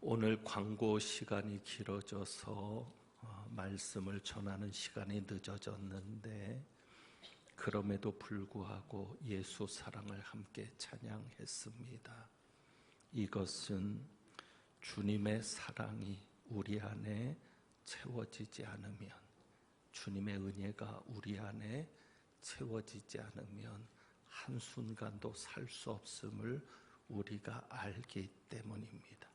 오늘 광고 시간이 길어져서 말씀을 전하는 시간이 늦어졌는데 그럼에도 불구하고 예수 사랑을 함께 찬양했습니다. 이것은 주님의 사랑이 우리 안에 채워지지 않으면, 주님의 은혜가 우리 안에 채워지지 않으면 한순간도 살 수 없음을 우리가 알기 때문입니다.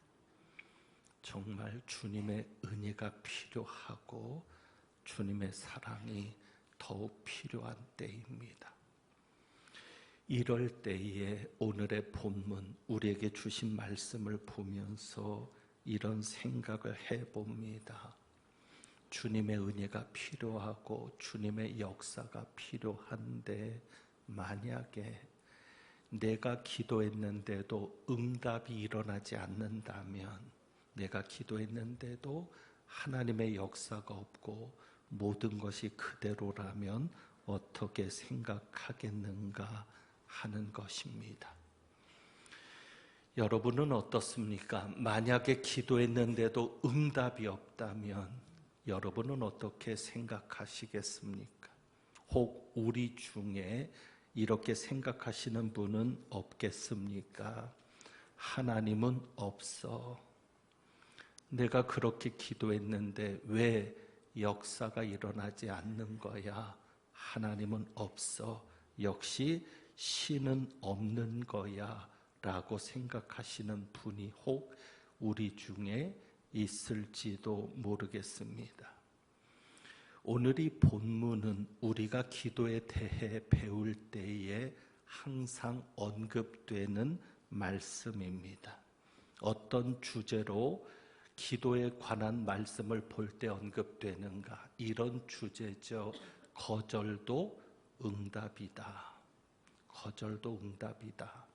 정말 주님의 은혜가 필요하고 주님의 사랑이 더욱 필요한 때입니다. 이럴 때에 오늘의 본문, 우리에게 주신 말씀을 보면서 이런 생각을 해봅니다. 주님의 은혜가 필요하고 주님의 역사가 필요한데 만약에 내가 기도했는데도 응답이 일어나지 않는다면, 내가 기도했는데도 하나님의 역사가 없고 모든 것이 그대로라면 어떻게 생각하겠는가 하는 것입니다. 여러분은 어떻습니까? 만약에 기도했는데도 응답이 없다면 여러분은 어떻게 생각하시겠습니까? 혹 우리 중에 이렇게 생각하시는 분은 없겠습니까? 하나님은 없어. 내가 그렇게 기도했는데 왜 역사가 일어나지 않는 거야? 하나님은 없어. 역시 신은 없는 거야 라고 생각하시는 분이 혹 우리 중에 있을지도 모르겠습니다. 오늘 이 본문은 우리가 기도에 대해 배울 때에 항상 언급되는 말씀입니다. 어떤 주제로 기도에 관한 말씀을 볼 때 언급되는가? 이런 주제죠. 거절도 응답이다. 거절도 응답이다.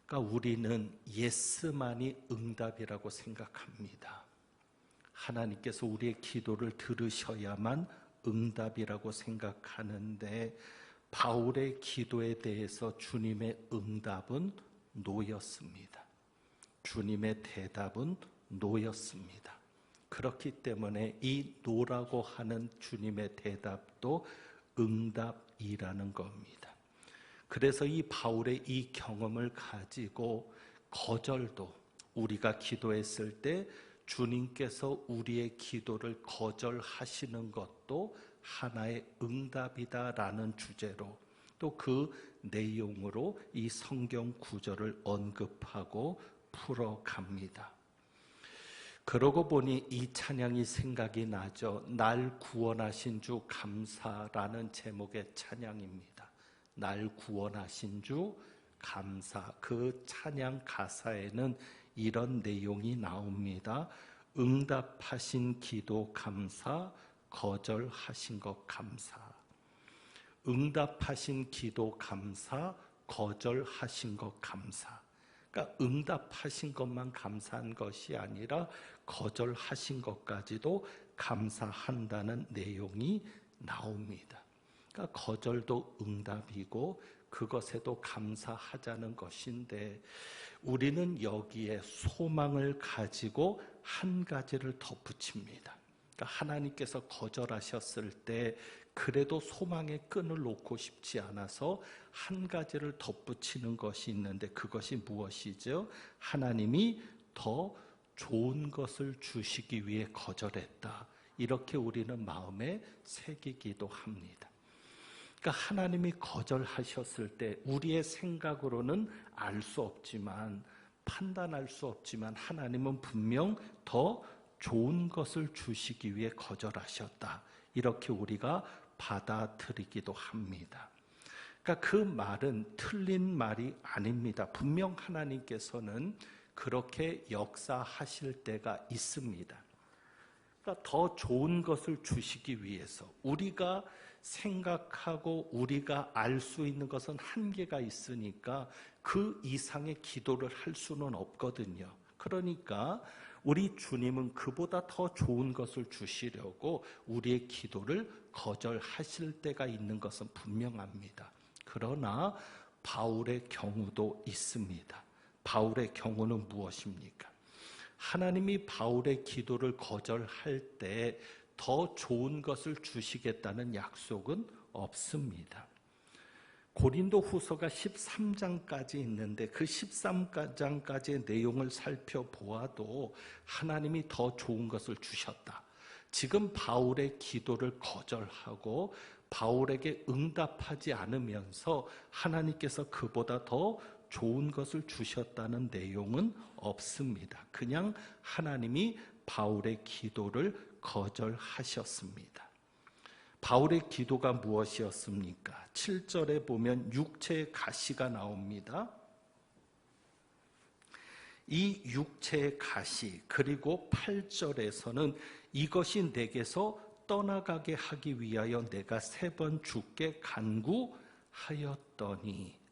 그러니까 우리는 예스만이 응답이라고 생각합니다. 하나님께서 우리의 기도를 들으셔야만 응답이라고 생각하는데 바울의 기도에 대해서 주님의 응답은 노였습니다. 주님의 대답은 노였습니다. 그렇기 때문에 이 노라고 하는 주님의 대답도 응답이라는 겁니다. 그래서 이 바울의 이 경험을 가지고 거절도, 우리가 기도했을 때 주님께서 우리의 기도를 거절하시는 것도 하나의 응답이다라는 주제로 또 그 내용으로 이 성경 구절을 언급하고 풀어갑니다. 그러고 보니 이 찬양이 생각이 나죠. 날 구원하신 주 감사라는 제목의 찬양입니다. 날 구원하신 주 감사. 그 찬양 가사에는 이런 내용이 나옵니다. 응답하신 기도 감사, 거절하신 것 감사. 응답하신 기도 감사, 거절하신 것 감사. 그러니까 응답하신 것만 감사한 것이 아니라 거절하신 것까지도 감사한다는 내용이 나옵니다. 그러니까 거절도 응답이고 그것에도 감사하자는 것인데 우리는 여기에 소망을 가지고 한 가지를 덧붙입니다. 그러니까 하나님께서 거절하셨을 때 그래도 소망의 끈을 놓고 싶지 않아서 한 가지를 덧붙이는 것이 있는데 그것이 무엇이죠? 하나님이 더 좋은 것을 주시기 위해 거절했다. 이렇게 우리는 마음에 새기기도 합니다. 그러니까 하나님이 거절하셨을 때 우리의 생각으로는 알 수 없지만, 판단할 수 없지만 하나님은 분명 더 좋은 것을 주시기 위해 거절하셨다. 이렇게 우리가 받아들이기도 합니다. 그러니까 그 말은 틀린 말이 아닙니다. 분명 하나님께서는 그렇게 역사하실 때가 있습니다. 그러니까 더 좋은 것을 주시기 위해서 우리가 생각하고 우리가 알 수 있는 것은 한계가 있으니까 그 이상의 기도를 할 수는 없거든요. 그러니까 우리 주님은 그보다 더 좋은 것을 주시려고 우리의 기도를 거절하실 때가 있는 것은 분명합니다. 그러나 바울의 경우도 있습니다. 바울의 경우는 무엇입니까? 하나님이 바울의 기도를 거절할 때 더 좋은 것을 주시겠다는 약속은 없습니다. 고린도 후서가 13장까지 있는데 그 13장까지의 내용을 살펴보아도 하나님이 더 좋은 것을 주셨다. 지금 바울의 기도를 거절하고 바울에게 응답하지 않으면서 하나님께서 그보다 더 좋은 것을 주셨다는 내용은 없습니다. 그냥 하나님이 바울의 기도를 거절하셨습니다. 바울의 기도가 무엇이었습니까? 7절에 보면 육체의 가시가 나옵니다. 이 육체의 가시, 그리고 8절에서는 이것이 내게서 떠나가게 하기 위하여 내가 3번 주께 간구하였더니,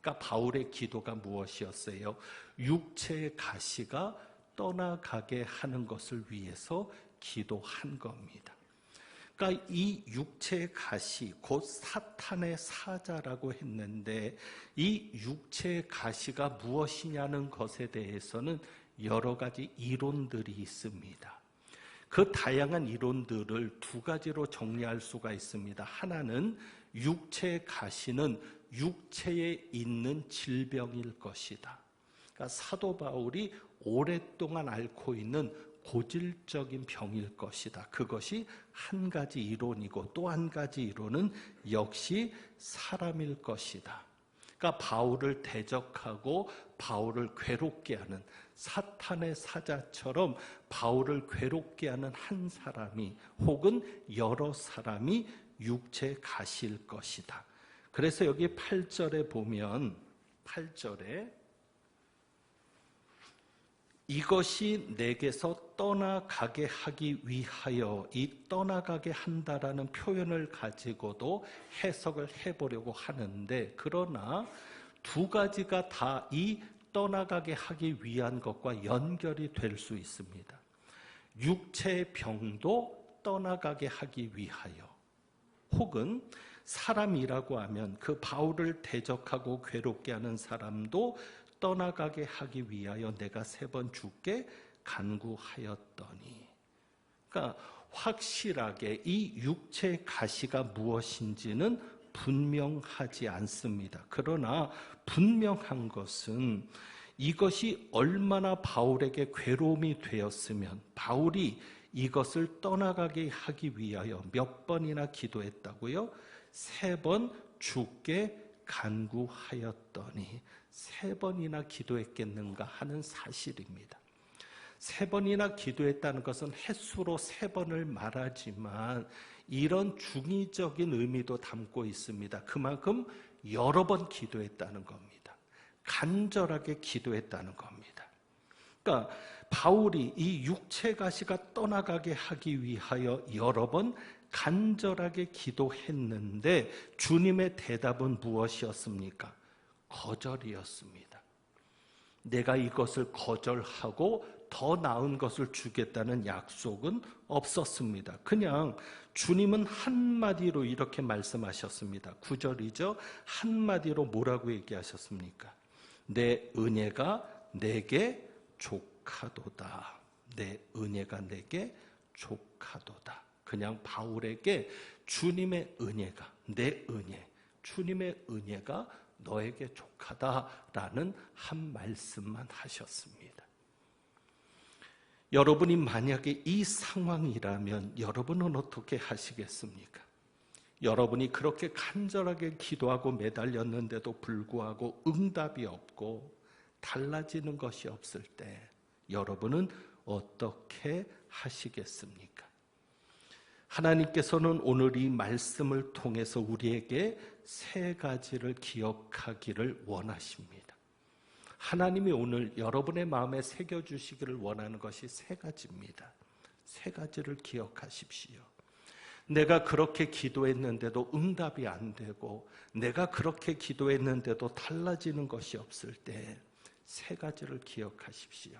그러니까 바울의 기도가 무엇이었어요? 육체의 가시가 떠나가게 하는 것을 위해서 기도한 겁니다. 그러니까 이 육체의 가시, 곧 사탄의 사자라고 했는데 이 육체의 가시가 무엇이냐는 것에 대해서는 여러 가지 이론들이 있습니다. 그 다양한 이론들을 2가지로 정리할 수가 있습니다. 하나는 육체의 가시는 육체에 있는 질병일 것이다. 그러니까 사도 바울이 오랫동안 앓고 있는 고질적인 병일 것이다. 그것이 한 가지 이론이고, 또 한 가지 이론은 역시 사람일 것이다. 그러니까 바울을 대적하고 바울을 괴롭게 하는 사탄의 사자처럼 바울을 괴롭게 하는 한 사람이 혹은 여러 사람이 육체의 가시일 것이다. 그래서 여기 8절에 보면 8절에 이것이 내게서 떠나가게 하기 위하여, 이 떠나가게 한다라는 표현을 가지고도 해석을 해보려고 하는데, 그러나 2가지가 다 이 떠나가게 하기 위한 것과 연결이 될 수 있습니다. 육체의 병도 떠나가게 하기 위하여, 혹은 사람이라고 하면 그 바울을 대적하고 괴롭게 하는 사람도 떠나가게 하기 위하여 내가 3번 주께 간구하였더니, 그러니까 확실하게 이 육체의 가시가 무엇인지는 분명하지 않습니다. 그러나 분명한 것은 이것이 얼마나 바울에게 괴로움이 되었으면 바울이 이것을 떠나가게 하기 위하여 몇 번이나 기도했다고요? 3번 주께 간구하였더니 3번이나 기도했겠는가 하는 사실입니다. 3번이나 기도했다는 것은 횟수로 3번을 말하지만 이런 중의적인 의미도 담고 있습니다. 그만큼 여러 번 기도했다는 겁니다. 간절하게 기도했다는 겁니다. 그러니까 바울이 이 육체 가시가 떠나가게 하기 위하여 여러 번 간절하게 기도했는데 주님의 대답은 무엇이었습니까? 거절이었습니다. 내가 이것을 거절하고 더 나은 것을 주겠다는 약속은 없었습니다. 그냥 주님은 한마디로 이렇게 말씀하셨습니다. 9절이죠. 한마디로 뭐라고 얘기하셨습니까? 내 은혜가 내게 족하도다. 내 은혜가 내게 족하도다. 그냥 바울에게 주님의 은혜가, 내 은혜, 주님의 은혜가 너에게 족하다라는 한 말씀만 하셨습니다. 여러분이 만약에 이 상황이라면 여러분은 어떻게 하시겠습니까? 여러분이 그렇게 간절하게 기도하고 매달렸는데도 불구하고 응답이 없고 달라지는 것이 없을 때 여러분은 어떻게 하시겠습니까? 하나님께서는 오늘 이 말씀을 통해서 우리에게 3가지를 기억하기를 원하십니다. 하나님이 오늘 여러분의 마음에 새겨주시기를 원하는 것이 3가지입니다. 3가지를 기억하십시오. 내가 그렇게 기도했는데도 응답이 안 되고 내가 그렇게 기도했는데도 달라지는 것이 없을 때 3가지를 기억하십시오.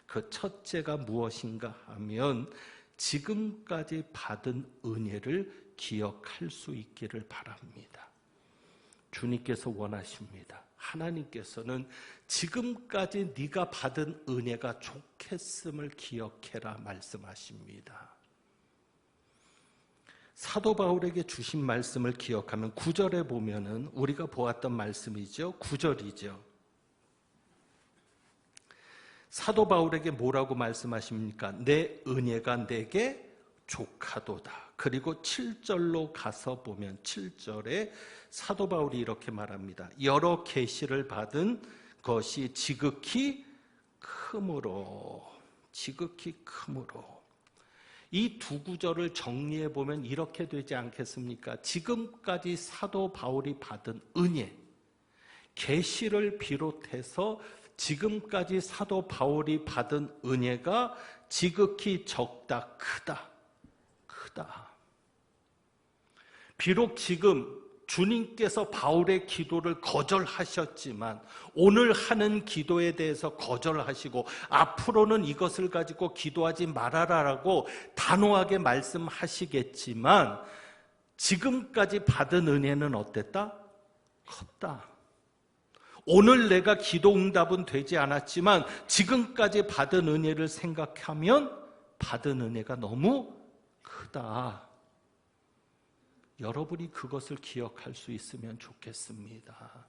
그 첫째가 무엇인가 하면 지금까지 받은 은혜를 기억할 수 있기를 바랍니다. 주님께서 원하십니다. 하나님께서는 지금까지 네가 받은 은혜가 좋게 약했음을 기억해라 말씀하십니다. 사도 바울에게 주신 말씀을 기억하면 9절에 보면은 우리가 보았던 말씀이죠. 9절이죠. 사도 바울에게 뭐라고 말씀하십니까? 내 은혜가 내게 족하도다. 그리고 7절로 가서 보면 7절에 사도 바울이 이렇게 말합니다. 여러 계시를 받은 것이 지극히 크므로. 이 두 구절을 정리해 보면 이렇게 되지 않겠습니까? 지금까지 사도 바울이 받은 은혜, 계시를 비롯해서 지금까지 사도 바울이 받은 은혜가 지극히 적다, 크다. 비록 지금 주님께서 바울의 기도를 거절하셨지만 오늘 하는 기도에 대해서 거절하시고 앞으로는 이것을 가지고 기도하지 말아라라고 단호하게 말씀하시겠지만 지금까지 받은 은혜는 어땠다? 컸다. 오늘 내가 기도 응답은 되지 않았지만 지금까지 받은 은혜를 생각하면 받은 은혜가 너무 크다. 여러분이 그것을 기억할 수 있으면 좋겠습니다.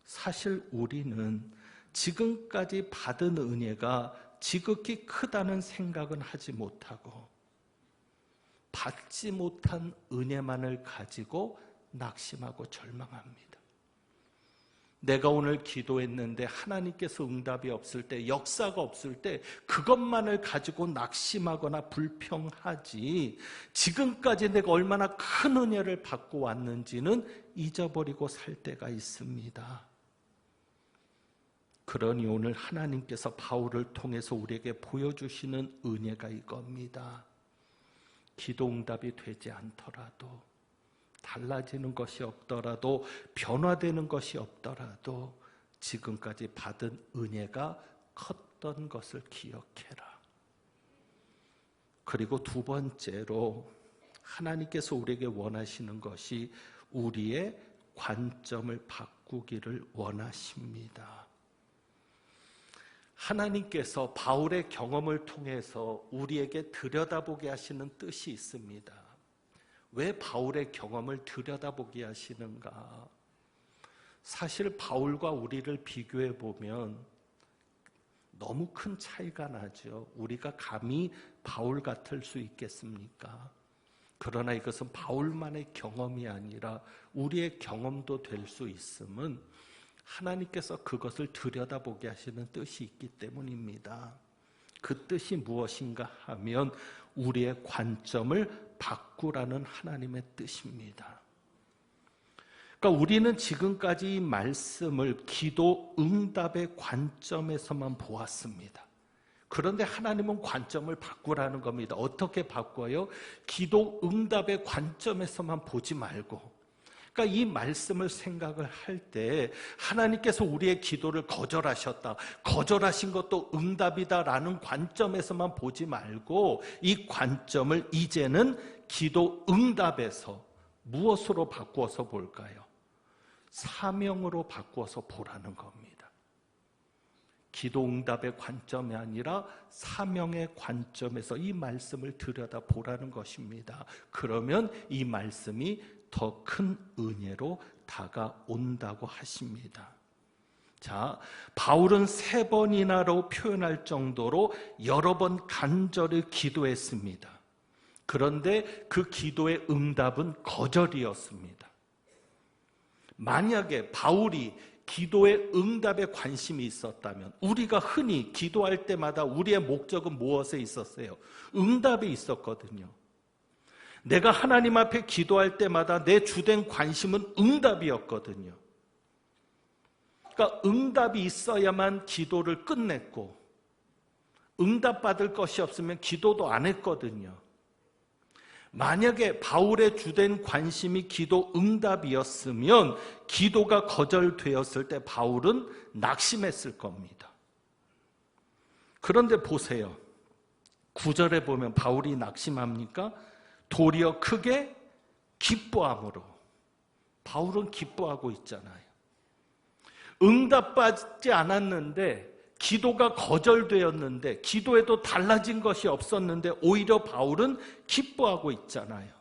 사실 우리는 지금까지 받은 은혜가 지극히 크다는 생각은 하지 못하고 받지 못한 은혜만을 가지고 낙심하고 절망합니다. 내가 오늘 기도했는데 하나님께서 응답이 없을 때, 역사가 없을 때 그것만을 가지고 낙심하거나 불평하지 지금까지 내가 얼마나 큰 은혜를 받고 왔는지는 잊어버리고 살 때가 있습니다. 그러니 오늘 하나님께서 바울을 통해서 우리에게 보여주시는 은혜가 이겁니다. 기도 응답이 되지 않더라도, 달라지는 것이 없더라도, 변화되는 것이 없더라도 지금까지 받은 은혜가 컸던 것을 기억해라. 그리고 두 번째로 하나님께서 우리에게 원하시는 것이 우리의 관점을 바꾸기를 원하십니다. 하나님께서 바울의 경험을 통해서 우리에게 들여다보게 하시는 뜻이 있습니다. 왜 바울의 경험을 들여다보게 하시는가? 사실 바울과 우리를 비교해 보면 너무 큰 차이가 나죠. 우리가 감히 바울 같을 수 있겠습니까? 그러나 이것은 바울만의 경험이 아니라 우리의 경험도 될 수 있음은 하나님께서 그것을 들여다보게 하시는 뜻이 있기 때문입니다. 그 뜻이 무엇인가 하면 우리의 관점을 바꾸라는 하나님의 뜻입니다. 그러니까 우리는 지금까지 이 말씀을 기도 응답의 관점에서만 보았습니다. 그런데 하나님은 관점을 바꾸라는 겁니다. 어떻게 바꿔요? 기도 응답의 관점에서만 보지 말고, 그러니까 이 말씀을 생각을 할 때 하나님께서 우리의 기도를 거절하셨다, 거절하신 것도 응답이다라는 관점에서만 보지 말고 이 관점을 이제는 기도 응답에서 무엇으로 바꾸어서 볼까요? 사명으로 바꾸어서 보라는 겁니다. 기도 응답의 관점이 아니라 사명의 관점에서 이 말씀을 들여다보라는 것입니다. 그러면 이 말씀이 더 큰 은혜로 다가온다고 하십니다. 자, 바울은 3번이나로 표현할 정도로 여러 번 간절히 기도했습니다. 그런데 그 기도의 응답은 거절이었습니다. 만약에 바울이 기도의 응답에 관심이 있었다면, 우리가 흔히 기도할 때마다 우리의 목적은 무엇에 있었어요? 응답에 있었거든요. 내가 하나님 앞에 기도할 때마다 내 주된 관심은 응답이었거든요. 그러니까 응답이 있어야만 기도를 끝냈고, 응답받을 것이 없으면 기도도 안 했거든요. 만약에 바울의 주된 관심이 기도 응답이었으면 기도가 거절되었을 때 바울은 낙심했을 겁니다. 그런데 보세요. 9절에 보면 바울이 낙심합니까? 도리어 크게 기뻐함으로. 바울은 기뻐하고 있잖아요. 응답받지 않았는데 기도가 거절되었는데, 기도에도 달라진 것이 없었는데 오히려 바울은 기뻐하고 있잖아요.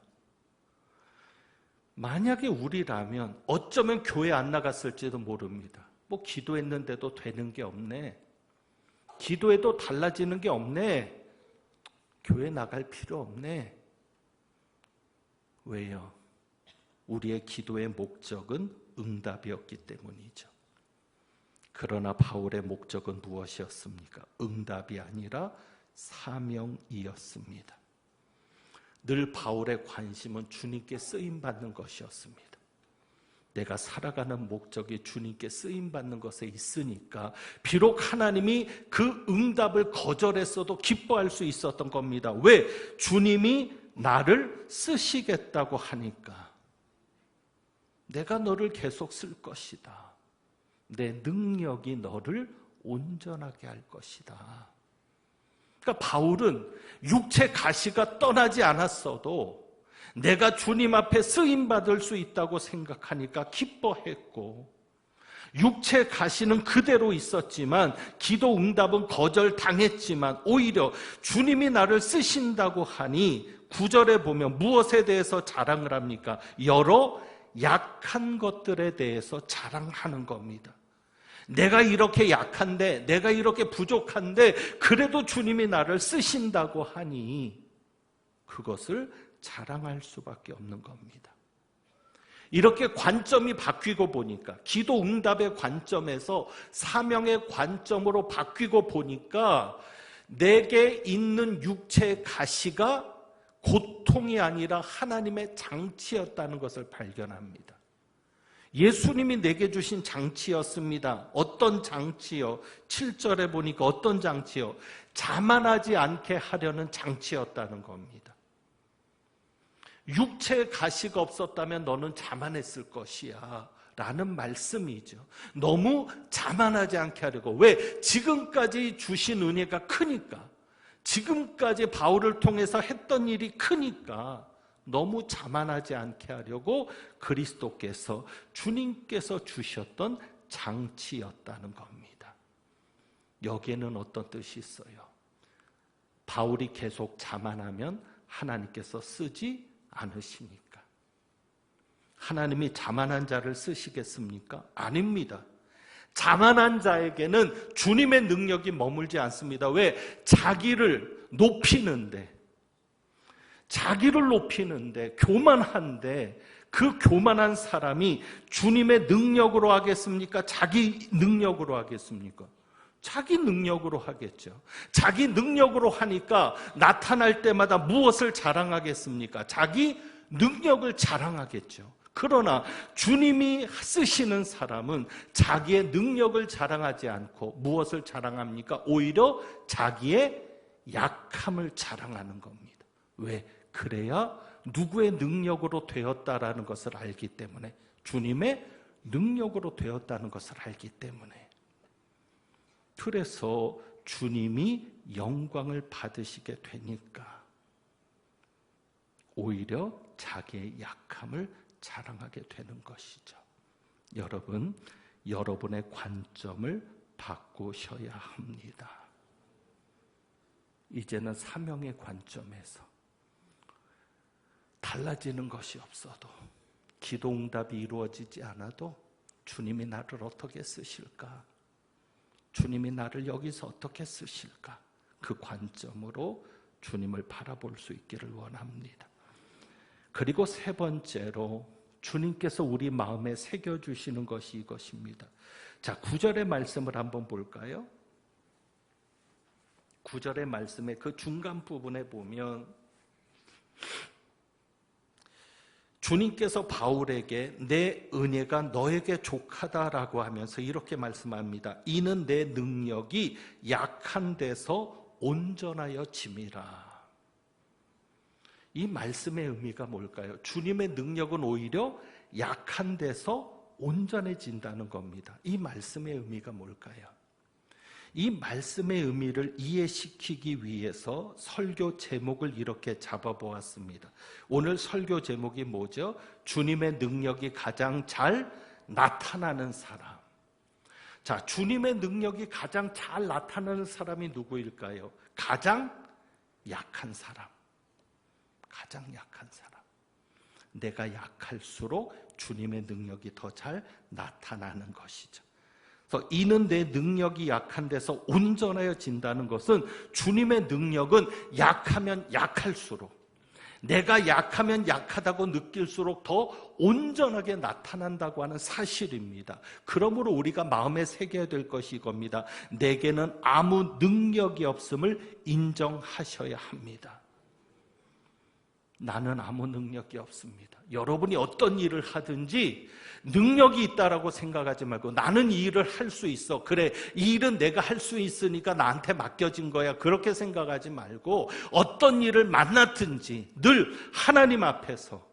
만약에 우리라면 어쩌면 교회 안 나갔을지도 모릅니다. 뭐 기도했는데도 되는 게 없네, 기도해도 달라지는 게 없네, 교회 나갈 필요 없네. 왜요? 우리의 기도의 목적은 응답이었기 때문이죠. 그러나 바울의 목적은 무엇이었습니까? 응답이 아니라 사명이었습니다. 늘 바울의 관심은 주님께 쓰임받는 것이었습니다. 내가 살아가는 목적이 주님께 쓰임받는 것에 있으니까 비록 하나님이 그 응답을 거절했어도 기뻐할 수 있었던 겁니다. 왜? 주님이 나를 쓰시겠다고 하니까. 내가 너를 계속 쓸 것이다. 내 능력이 너를 온전하게 할 것이다. 그러니까 바울은 육체 가시가 떠나지 않았어도 내가 주님 앞에 쓰임받을 수 있다고 생각하니까 기뻐했고, 육체 가시는 그대로 있었지만 기도 응답은 거절당했지만 오히려 주님이 나를 쓰신다고 하니 9절에 보면 무엇에 대해서 자랑을 합니까? 여러 약한 것들에 대해서 자랑하는 겁니다. 내가 이렇게 약한데, 내가 이렇게 부족한데 그래도 주님이 나를 쓰신다고 하니 그것을 자랑할 수밖에 없는 겁니다. 이렇게 관점이 바뀌고 보니까, 기도 응답의 관점에서 사명의 관점으로 바뀌고 보니까 내게 있는 육체의 가시가 고통이 아니라 하나님의 장치였다는 것을 발견합니다. 예수님이 내게 주신 장치였습니다. 어떤 장치요? 7절에 보니까 어떤 장치요? 자만하지 않게 하려는 장치였다는 겁니다. 육체의 가시가 없었다면 너는 자만했을 것이야 라는 말씀이죠. 너무 자만하지 않게 하려고. 왜? 지금까지 주신 은혜가 크니까, 지금까지 바울을 통해서 했던 일이 크니까 너무 자만하지 않게 하려고 그리스도께서, 주님께서 주셨던 장치였다는 겁니다. 여기에는 어떤 뜻이 있어요? 바울이 계속 자만하면 하나님께서 쓰지 않으시니까. 하나님이 자만한 자를 쓰시겠습니까? 아닙니다. 자만한 자에게는 주님의 능력이 머물지 않습니다. 왜? 자기를 높이는데, 교만한데 그 교만한 사람이 주님의 능력으로 하겠습니까? 자기 능력으로 하겠습니까? 자기 능력으로 하겠죠. 자기 능력으로 하니까 나타날 때마다 무엇을 자랑하겠습니까? 자기 능력을 자랑하겠죠. 그러나 주님이 쓰시는 사람은 자기의 능력을 자랑하지 않고 무엇을 자랑합니까? 오히려 자기의 약함을 자랑하는 겁니다. 왜? 그래야 누구의 능력으로 되었다라는 것을 알기 때문에, 주님의 능력으로 되었다는 것을 알기 때문에. 그래서 주님이 영광을 받으시게 되니까 오히려 자기의 약함을 자랑하게 되는 것이죠. 여러분, 여러분의 관점을 바꾸셔야 합니다. 이제는 사명의 관점에서 달라지는 것이 없어도, 기도 응답이 이루어지지 않아도 주님이 나를 어떻게 쓰실까? 주님이 나를 여기서 어떻게 쓰실까? 그 관점으로 주님을 바라볼 수 있기를 원합니다. 그리고 세 번째로 주님께서 우리 마음에 새겨주시는 것이 이것입니다. 자, 9절의 말씀을 한번 볼까요? 9절의 말씀의 그 중간 부분에 보면 주님께서 바울에게 내 은혜가 너에게 족하다라고 하면서 이렇게 말씀합니다. 이는 내 능력이 약한 데서 온전하여 짐이라. 이 말씀의 의미가 뭘까요? 주님의 능력은 오히려 약한 데서 온전해진다는 겁니다. 이 말씀의 의미가 뭘까요? 이 말씀의 의미를 이해시키기 위해서 설교 제목을 이렇게 잡아보았습니다. 오늘 설교 제목이 뭐죠? 주님의 능력이 가장 잘 나타나는 사람. 자, 주님의 능력이 가장 잘 나타나는 사람이 누구일까요? 가장 약한 사람. 가장 약한 사람. 내가 약할수록 주님의 능력이 더 잘 나타나는 것이죠. 그래서 이는 내 능력이 약한 데서 온전해진다는 것은 주님의 능력은 약하면 약할수록 내가 약하면 약하다고 느낄수록 더 온전하게 나타난다고 하는 사실입니다. 그러므로 우리가 마음에 새겨야 될 것이 이겁니다. 내게는 아무 능력이 없음을 인정하셔야 합니다. 나는 아무 능력이 없습니다. 여러분이 어떤 일을 하든지 능력이 있다라고 생각하지 말고 나는 이 일을 할 수 있어. 그래, 이 일은 내가 할 수 있으니까 나한테 맡겨진 거야. 그렇게 생각하지 말고 어떤 일을 만났든지 늘 하나님 앞에서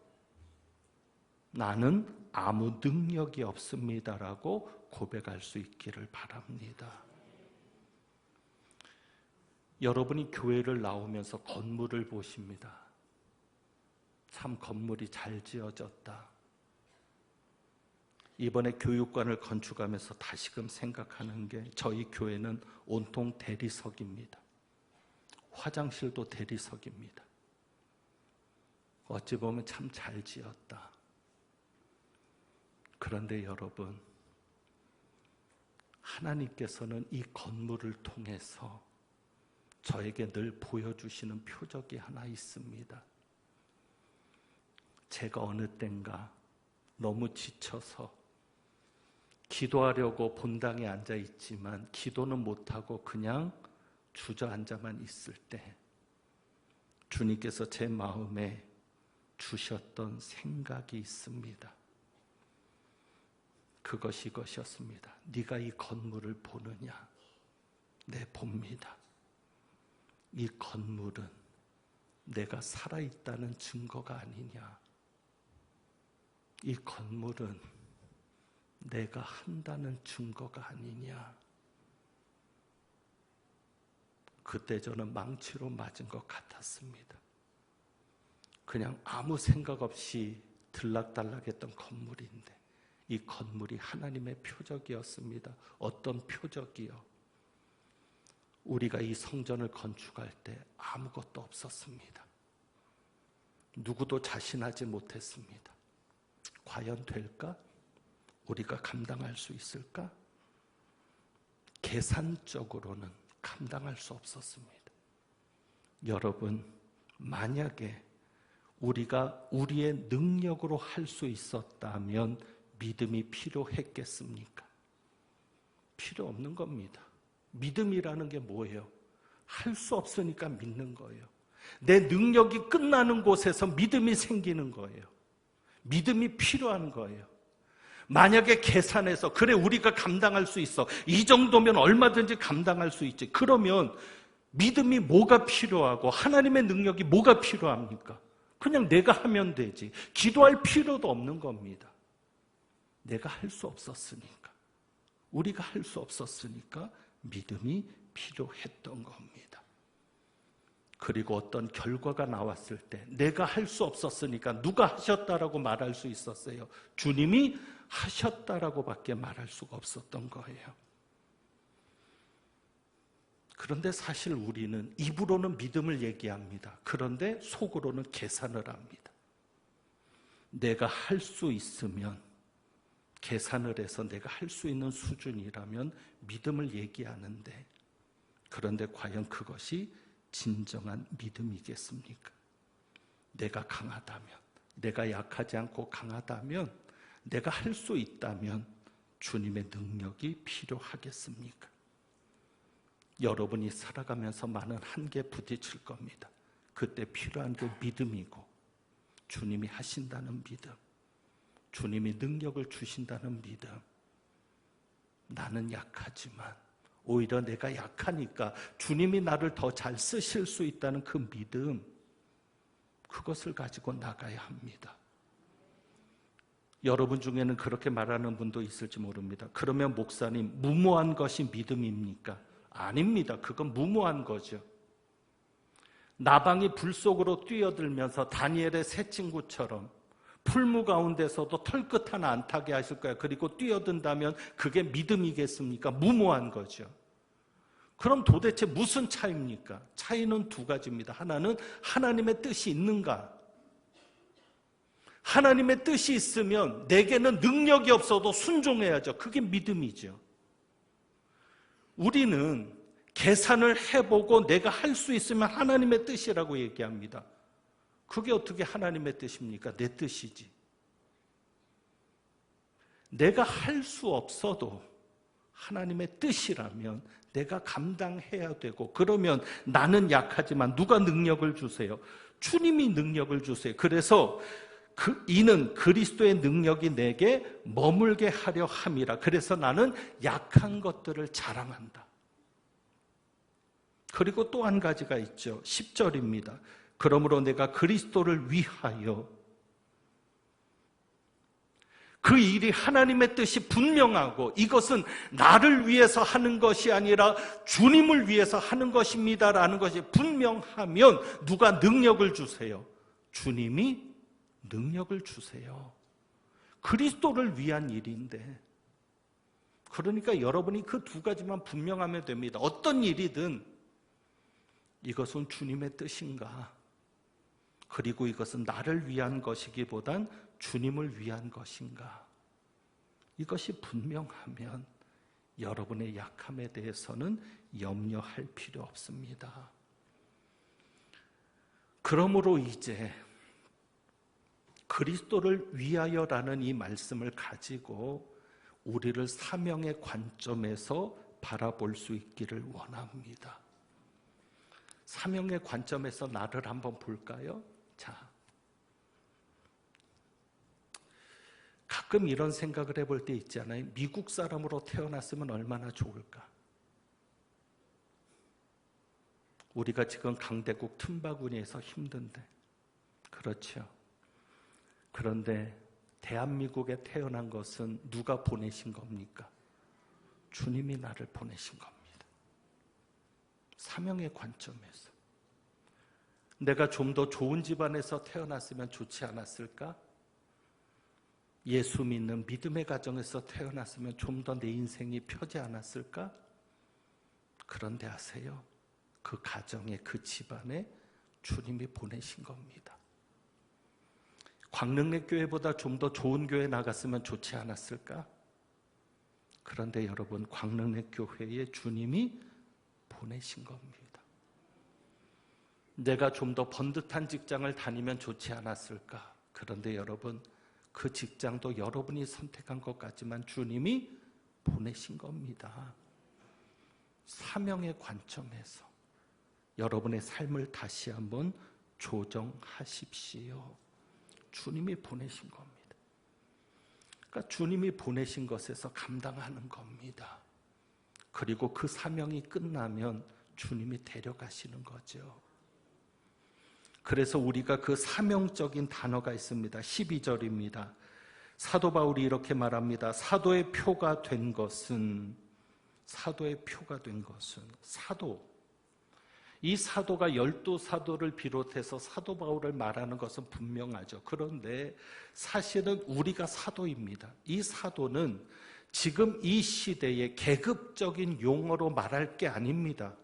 나는 아무 능력이 없습니다라고 고백할 수 있기를 바랍니다. 여러분이 교회를 나오면서 건물을 보십니다. 참 건물이 잘 지어졌다. 이번에 교육관을 건축하면서 다시금 생각하는 게 저희 교회는 온통 대리석입니다. 화장실도 대리석입니다. 어찌 보면 참 잘 지었다. 그런데 여러분, 하나님께서는 이 건물을 통해서 저에게 늘 보여주시는 표적이 하나 있습니다. 제가 어느 땐가 너무 지쳐서 기도하려고 본당에 앉아 있지만 기도는 못하고 그냥 주저앉아만 있을 때 주님께서 제 마음에 주셨던 생각이 있습니다. 그것이 이것이었습니다. 네가 이 건물을 보느냐? 네, 봅니다. 이 건물은 내가 살아있다는 증거가 아니냐? 이 건물은 내가 한다는 증거가 아니냐? 그때 저는 망치로 맞은 것 같았습니다. 그냥 아무 생각 없이 들락달락했던 건물인데 이 건물이 하나님의 표적이었습니다. 어떤 표적이요? 우리가 이 성전을 건축할 때 아무것도 없었습니다. 누구도 자신하지 못했습니다. 과연 될까? 우리가 감당할 수 있을까? 계산적으로는 감당할 수 없었습니다. 여러분, 만약에 우리가 우리의 능력으로 할 수 있었다면 믿음이 필요했겠습니까? 필요 없는 겁니다. 믿음이라는 게 뭐예요? 할 수 없으니까 믿는 거예요. 내 능력이 끝나는 곳에서 믿음이 생기는 거예요. 믿음이 필요한 거예요. 만약에 계산해서 그래 우리가 감당할 수 있어. 이 정도면 얼마든지 감당할 수 있지. 그러면 믿음이 뭐가 필요하고 하나님의 능력이 뭐가 필요합니까? 그냥 내가 하면 되지. 기도할 필요도 없는 겁니다. 내가 할 수 없었으니까. 우리가 할 수 없었으니까 믿음이 필요했던 겁니다. 그리고 어떤 결과가 나왔을 때 내가 할 수 없었으니까 누가 하셨다라고 말할 수 있었어요? 주님이 하셨다라고 밖에 말할 수가 없었던 거예요. 그런데 사실 우리는 입으로는 믿음을 얘기합니다. 그런데 속으로는 계산을 합니다. 내가 할 수 있으면 계산을 해서 내가 할 수 있는 수준이라면 믿음을 얘기하는데 그런데 과연 그것이 진정한 믿음이겠습니까? 내가 강하다면, 내가 약하지 않고 강하다면, 내가 할 수 있다면 주님의 능력이 필요하겠습니까? 여러분이 살아가면서 많은 한계에 부딪힐 겁니다. 그때 필요한 게 믿음이고 주님이 하신다는 믿음, 주님이 능력을 주신다는 믿음. 나는 약하지만 오히려 내가 약하니까 주님이 나를 더 잘 쓰실 수 있다는 그 믿음, 그것을 가지고 나가야 합니다. 여러분 중에는 그렇게 말하는 분도 있을지 모릅니다. 그러면 목사님, 무모한 것이 믿음입니까? 아닙니다. 그건 무모한 거죠. 나방이 불 속으로 뛰어들면서 다니엘의 세 친구처럼 풀무 가운데서도 털끝 하나 안 타게 하실 거야. 그리고 뛰어든다면 그게 믿음이겠습니까? 무모한 거죠. 그럼 도대체 무슨 차이입니까? 차이는 두 가지입니다. 하나는 하나님의 뜻이 있는가? 하나님의 뜻이 있으면 내게는 능력이 없어도 순종해야죠. 그게 믿음이죠. 우리는 계산을 해보고 내가 할 수 있으면 하나님의 뜻이라고 얘기합니다. 그게 어떻게 하나님의 뜻입니까? 내 뜻이지. 내가 할 수 없어도 하나님의 뜻이라면 내가 감당해야 되고, 그러면 나는 약하지만 누가 능력을 주세요? 주님이 능력을 주세요. 그래서 이는 그리스도의 능력이 내게 머물게 하려 함이라. 그래서 나는 약한 것들을 자랑한다. 그리고 또 한 가지가 있죠. 10절입니다. 그러므로 내가 그리스도를 위하여, 그 일이 하나님의 뜻이 분명하고 이것은 나를 위해서 하는 것이 아니라 주님을 위해서 하는 것입니다라는 것이 분명하면 누가 능력을 주세요? 주님이 능력을 주세요. 그리스도를 위한 일인데, 그러니까 여러분이 그 두 가지만 분명하면 됩니다. 어떤 일이든 이것은 주님의 뜻인가, 그리고 이것은 나를 위한 것이기보단 주님을 위한 것인가, 이것이 분명하면 여러분의 약함에 대해서는 염려할 필요 없습니다. 그러므로 이제 그리스도를 위하여라는 이 말씀을 가지고 우리를 사명의 관점에서 바라볼 수 있기를 원합니다. 사명의 관점에서 나를 한번 볼까요? 자, 가끔 이런 생각을 해볼 때 있잖아요. 미국 사람으로 태어났으면 얼마나 좋을까? 우리가 지금 강대국 틈바구니에서 힘든데, 그렇죠? 그런데 대한민국에 태어난 것은 누가 보내신 겁니까? 주님이 나를 보내신 겁니다. 사명의 관점에서. 내가 좀 더 좋은 집안에서 태어났으면 좋지 않았을까? 예수 믿는 믿음의 가정에서 태어났으면 좀 더 내 인생이 펴지 않았을까? 그런데 아세요? 그 가정에, 그 집안에 주님이 보내신 겁니다. 광릉내 교회보다 좀 더 좋은 교회 나갔으면 좋지 않았을까? 그런데 여러분, 광릉내 교회에 주님이 보내신 겁니다. 내가 좀 더 번듯한 직장을 다니면 좋지 않았을까? 그런데 여러분, 그 직장도 여러분이 선택한 것 같지만 주님이 보내신 겁니다. 사명의 관점에서 여러분의 삶을 다시 한번 조정하십시오. 주님이 보내신 겁니다. 그러니까 주님이 보내신 것에서 감당하는 겁니다. 그리고 그 사명이 끝나면 주님이 데려가시는 거죠. 그래서 우리가 그 사명적인 단어가 있습니다. 12절입니다. 사도 바울이 이렇게 말합니다. 사도의 표가 된 것은, 사도. 이 사도가 12사도를 비롯해서 사도 바울을 말하는 것은 분명하죠. 그런데 사실은 우리가 사도입니다. 이 사도는 지금 이 시대의 계급적인 용어로 말할 게 아닙니다.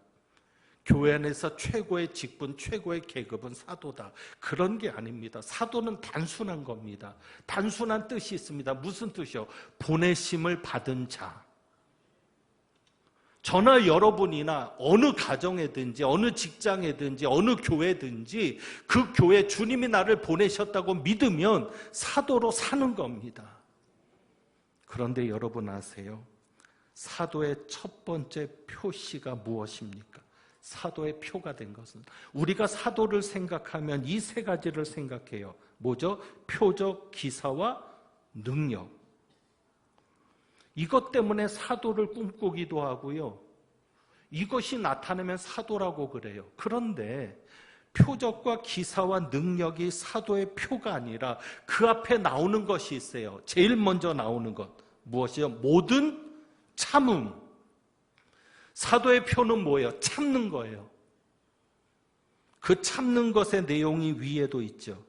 교회 안에서 최고의 직분, 최고의 계급은 사도다. 그런 게 아닙니다. 사도는 단순한 겁니다. 단순한 뜻이 있습니다. 무슨 뜻이요? 보내심을 받은 자. 저나 여러분이나 어느 가정에든지 어느 직장에든지 어느 교회든지 그 교회 주님이 나를 보내셨다고 믿으면 사도로 사는 겁니다. 그런데 여러분 아세요? 사도의 첫 번째 표시가 무엇입니까? 사도의 표가 된 것은, 우리가 사도를 생각하면 이 세 가지를 생각해요. 뭐죠? 표적, 기사와 능력. 이것 때문에 사도를 꿈꾸기도 하고요. 이것이 나타나면 사도라고 그래요. 그런데 표적과 기사와 능력이 사도의 표가 아니라 그 앞에 나오는 것이 있어요. 제일 먼저 나오는 것. 무엇이요? 모든 참음. 사도의 표는 뭐예요? 참는 거예요. 그 참는 것의 내용이 위에도 있죠.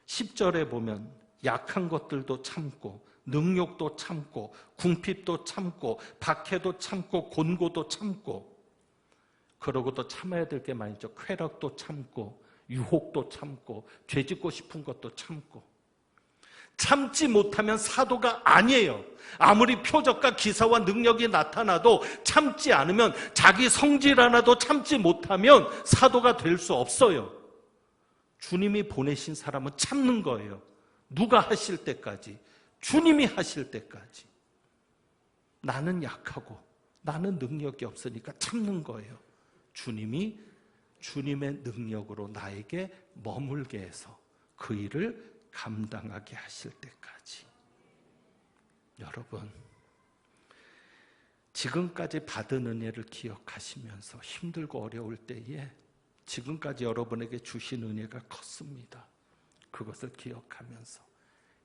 10절에 보면 약한 것들도 참고 능욕도 참고 궁핍도 참고 박해도 참고 곤고도 참고, 그러고도 참아야 될 게 많이 있죠. 쾌락도 참고 유혹도 참고 죄짓고 싶은 것도 참고. 참지 못하면 사도가 아니에요. 아무리 표적과 기사와 능력이 나타나도 참지 않으면, 자기 성질 하나도 참지 못하면 사도가 될 수 없어요. 주님이 보내신 사람은 참는 거예요. 누가 하실 때까지? 주님이 하실 때까지. 나는 약하고 나는 능력이 없으니까 참는 거예요. 주님이 주님의 능력으로 나에게 머물게 해서 그 일을 감당하게 하실 때까지. 여러분, 지금까지 받은 은혜를 기억하시면서 힘들고 어려울 때에 지금까지 여러분에게 주신 은혜가 컸습니다. 그것을 기억하면서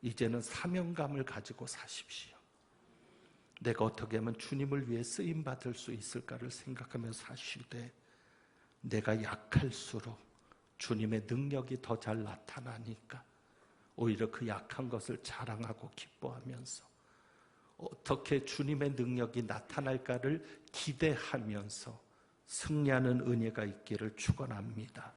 이제는 사명감을 가지고 사십시오. 내가 어떻게 하면 주님을 위해 쓰임받을 수 있을까를 생각하면서 사시되, 내가 약할수록 주님의 능력이 더 잘 나타나니까 오히려 그 약한 것을 자랑하고 기뻐하면서 어떻게 주님의 능력이 나타날까를 기대하면서 승리하는 은혜가 있기를 축원합니다.